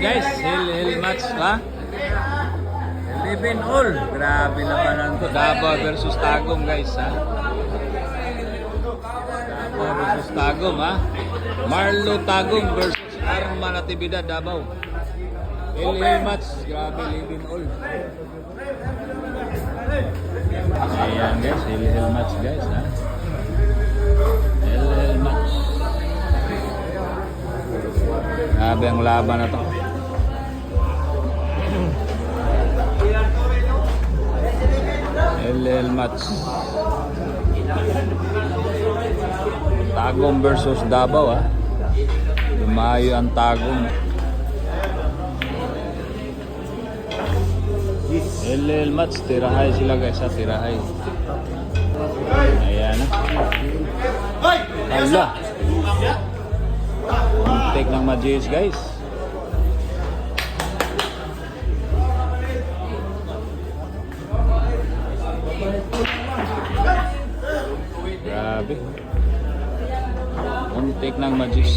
guys, hill match ha. 11 all. Grabe na pa lang to. Davao versus Tagum guys ha. Davao versus Tagum ha. Marlo Tagum versus Arma Natividad Davao. Hill match. Grabe 11 all. Ayan guys, hill match guys ha. Hill match. Grabe ang laban na to. LL match. Tagum versus Davao ha. Lumayo ang Tagum. LL match. Tirahay sila guys ha. Tirahay. Ayan ha. Hala. Take ng Magis guys. Grabe. Take ng Magis.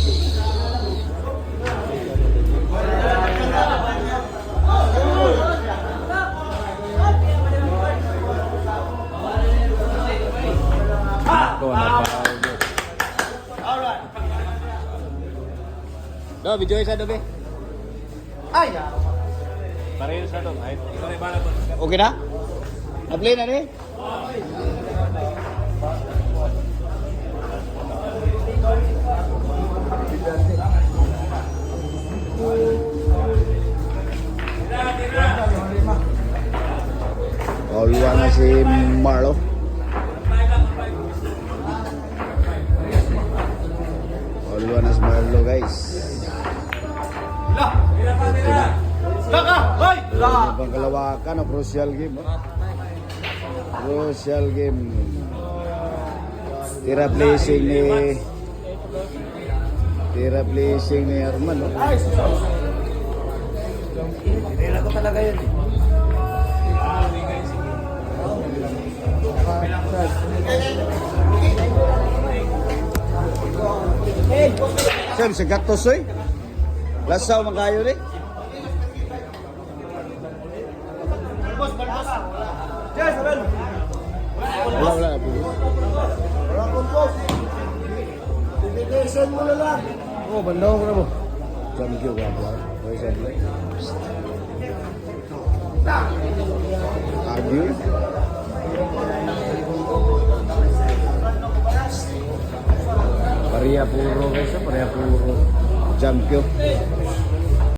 Ako na pa. Do, video isa dobe. Ay! Pareho sa do. Okay na? Na-play na ni? All-one na si Marlo. All-one na si Marlo guys. Pangkalawakan, crucial game. Crucial game. Tira placing ni Arman. Kailan ko talaga yun eh. Siyem, sa gatosoy. Lasaw makayo rin. Wala na po. Wala kong po. Dedication mo na lang. Oo, bandaw ko na mo. Jam kyo ka po. Hoy, sandali. Agyo. Pareha puro guys. Pareha puro. Jam kyo.